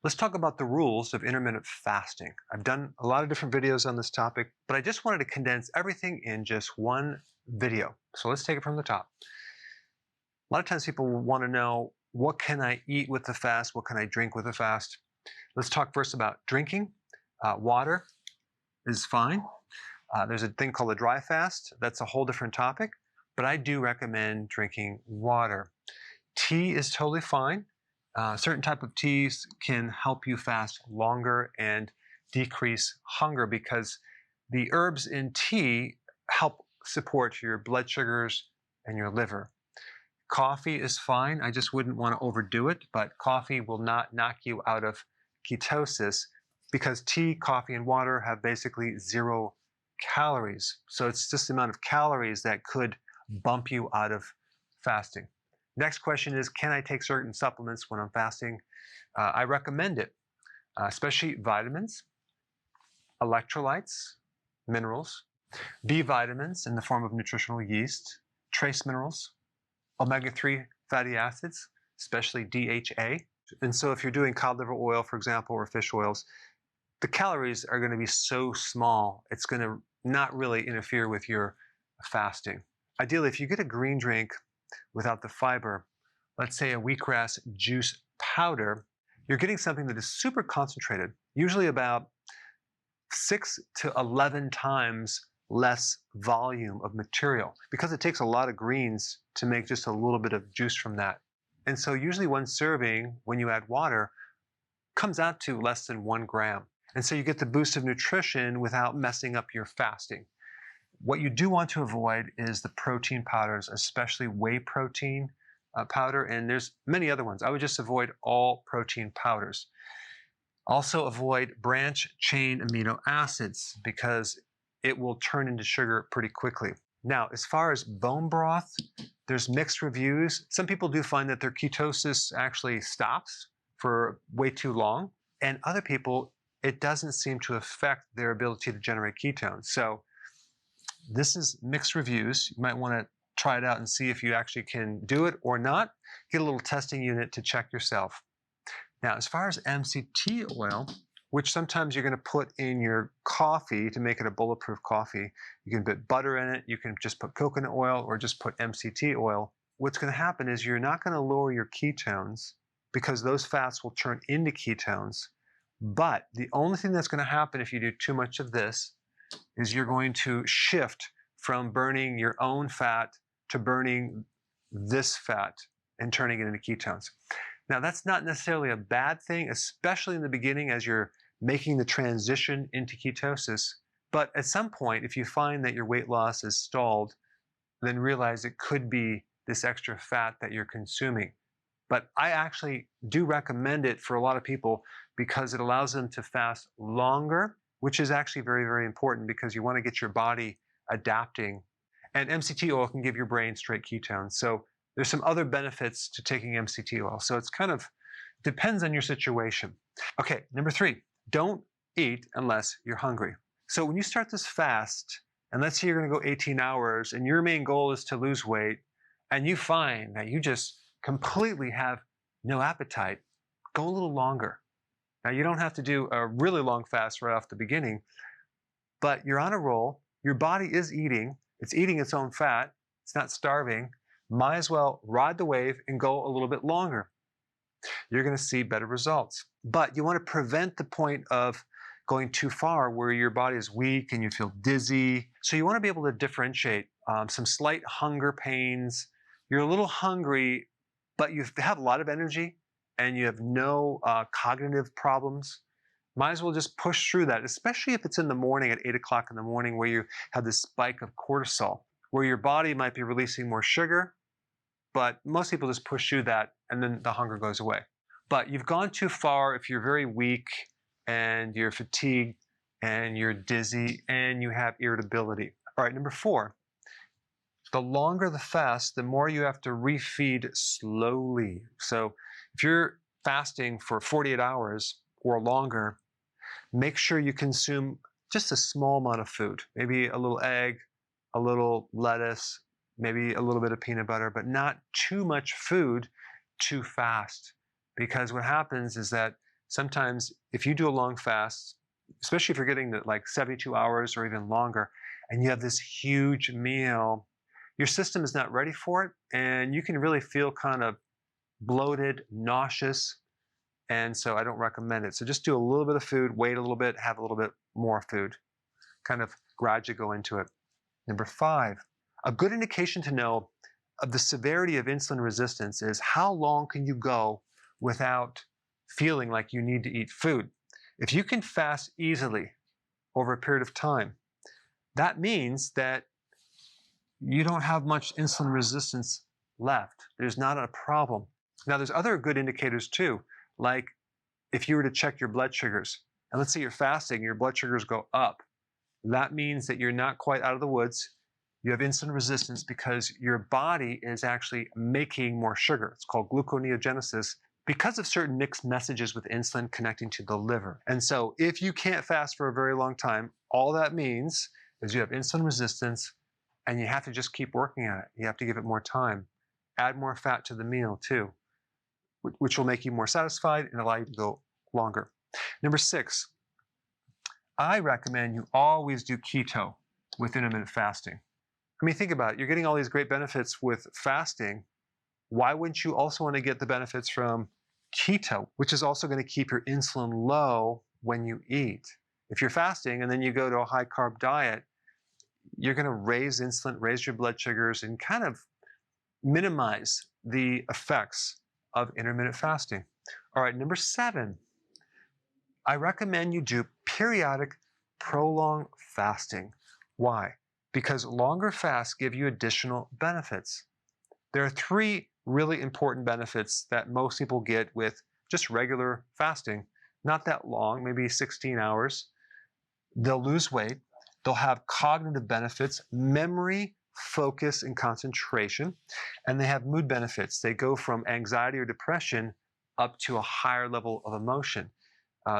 Let's talk about the rules of intermittent fasting. I've done a lot of different videos on this topic, but I just wanted to condense everything in just one video. So let's take it from the top. A lot of times people want to know, what can I eat with the fast? What can I drink with the fast? Let's talk first about drinking. Water is fine. There's a thing called a dry fast. That's a whole different topic, but I do recommend drinking water. Tea is totally fine. Certain type of teas can help you fast longer and decrease hunger because the herbs in tea help support your blood sugars and your liver. Coffee is fine. I just wouldn't want to overdo it, but coffee will not knock you out of ketosis because tea, coffee, and water have basically 0 calories. So it's just the amount of calories that could bump you out of fasting. Next question is, can I take certain supplements when I'm fasting? I recommend it, especially vitamins, electrolytes, minerals, B vitamins in the form of nutritional yeast, trace minerals, omega-3 fatty acids, especially DHA. And so if you're doing cod liver oil, for example, or fish oils, the calories are going to be so small, it's going to not really interfere with your fasting. Ideally, if you get a green drink without the fiber, let's say a wheatgrass juice powder, you're getting something that is super concentrated, usually about 6 to 11 times less volume of material, because it takes a lot of greens to make just a little bit of juice from that. And so usually one serving, when you add water, comes out to less than 1 gram. And so you get the boost of nutrition without messing up your fasting. What you do want to avoid is the protein powders, especially whey protein powder, and there's many other ones. I would just avoid all protein powders. Also avoid branch chain amino acids because it will turn into sugar pretty quickly. Now, as far as bone broth, there's mixed reviews. Some people do find that their ketosis actually stops for way too long, and other people, it doesn't seem to affect their ability to generate ketones. So this is mixed reviews. You might want to try it out and see if you actually can do it or not. Get a little testing unit to check yourself. Now, as far as MCT oil, which sometimes you're going to put in your coffee to make it a bulletproof coffee, you can put butter in it, you can just put coconut oil or just put MCT oil. What's going to happen is you're not going to lower your ketones because those fats will turn into ketones. But the only thing that's going to happen if you do too much of this is you're going to shift from burning your own fat to burning this fat and turning it into ketones. Now, that's not necessarily a bad thing, especially in the beginning as you're making the transition into ketosis. But at some point, if you find that your weight loss is stalled, then realize it could be this extra fat that you're consuming. But I actually do recommend it for a lot of people because it allows them to fast longer, which is actually very, very important because you want to get your body adapting. And MCT oil can give your brain straight ketones. So there's some other benefits to taking MCT oil. So it's kind of depends on your situation. Okay, number 3, don't eat unless you're hungry. So when you start this fast, and let's say you're going to go 18 hours and your main goal is to lose weight, and you find that you just completely have no appetite, go a little longer. Now, you don't have to do a really long fast right off the beginning, but you're on a roll. Your body is eating. It's eating its own fat. It's not starving. Might as well ride the wave and go a little bit longer. You're going to see better results. But you want to prevent the point of going too far where your body is weak and you feel dizzy. So you want to be able to differentiate some slight hunger pains. You're a little hungry, but you have a lot of energy and you have no cognitive problems. Might as well just push through that, especially if it's in the morning at 8 o'clock in the morning where you have this spike of cortisol, where your body might be releasing more sugar, but most people just push through that and then the hunger goes away. But you've gone too far if you're very weak and you're fatigued and you're dizzy and you have irritability. All right, number 4, the longer the fast, the more you have to refeed slowly. So if you're fasting for 48 hours or longer, make sure you consume just a small amount of food, maybe a little egg, a little lettuce, maybe a little bit of peanut butter, but not too much food too fast. Because what happens is that Sometimes if you do a long fast, especially if you're getting to like 72 hours or even longer, and you have this huge meal, your system is not ready for it, and you can really feel kind of bloated, nauseous, and so I don't recommend it. So just do a little bit of food, wait a little bit, have a little bit more food, kind of gradually go into it. Number 5, a good indication to know of the severity of insulin resistance is how long can you go without feeling like you need to eat food. If you can fast easily over a period of time, that means that you don't have much insulin resistance left. There's not a problem. Now, there's other good indicators too, like if you were to check your blood sugars, and let's say you're fasting, and your blood sugars go up, that means that you're not quite out of the woods. You have insulin resistance because your body is actually making more sugar. It's called gluconeogenesis because of certain mixed messages with insulin connecting to the liver. And so if you can't fast for a very long time, all that means is you have insulin resistance and you have to just keep working at it. You have to give it more time. Add more fat to the meal too, which will make you more satisfied and allow you to go longer. Number 6, I recommend you always do keto with intermittent fasting. I mean, think about it. You're getting all these great benefits with fasting. Why wouldn't you also want to get the benefits from keto, which is also going to keep your insulin low when you eat? If you're fasting and then you go to a high carb diet, you're going to raise insulin, raise your blood sugars, and kind of minimize the effects of intermittent fasting. All right, number 7, I recommend you do periodic prolonged fasting. Why? Because longer fasts give you additional benefits. There are 3 really important benefits that most people get with just regular fasting. Not that long, maybe 16 hours. They'll lose weight. They'll have cognitive benefits, memory, focus, and concentration. And they have mood benefits. They go from anxiety or depression up to a higher level of emotion.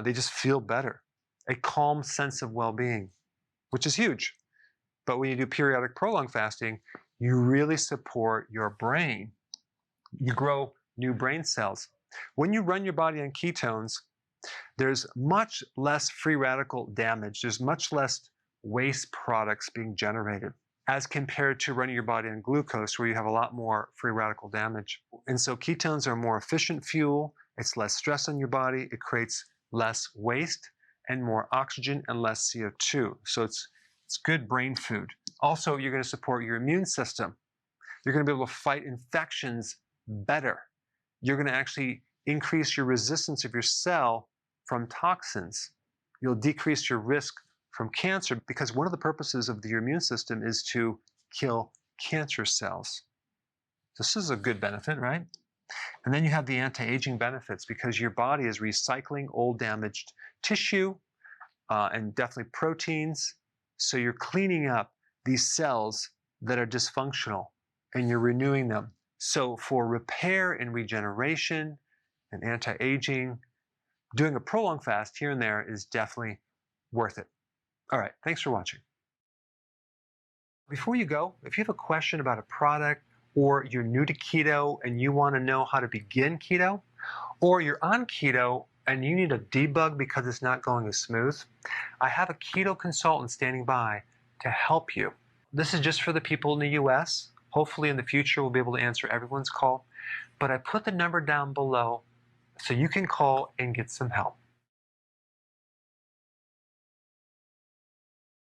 They just feel better. A calm sense of well-being, which is huge. But when you do periodic prolonged fasting, you really support your brain. You grow new brain cells. When you run your body on ketones, there's much less free radical damage. There's much less waste products being generated as compared to running your body on glucose, where you have a lot more free radical damage. And so ketones are a more efficient fuel. It's less stress on your body. It creates less waste and more oxygen and less CO2. So it's good brain food. Also, you're going to support your immune system. You're going to be able to fight infections better. You're going to actually increase your resistance of your cell from toxins. You'll decrease your risk from cancer because one of the purposes of your immune system is to kill cancer cells. This is a good benefit, right? And then you have the anti-aging benefits because your body is recycling old damaged tissue and definitely proteins. So you're cleaning up these cells that are dysfunctional and you're renewing them. So for repair and regeneration and anti-aging, doing a prolonged fast here and there is definitely worth it. All right, thanks for watching. Before you go, if you have a question about a product or you're new to keto and you want to know how to begin keto, or you're on keto and you need a debug because it's not going as smooth, I have a keto consultant standing by to help you. This is just for the people in the US. Hopefully in the future we'll be able to answer everyone's call, but I put the number down below so you can call and get some help.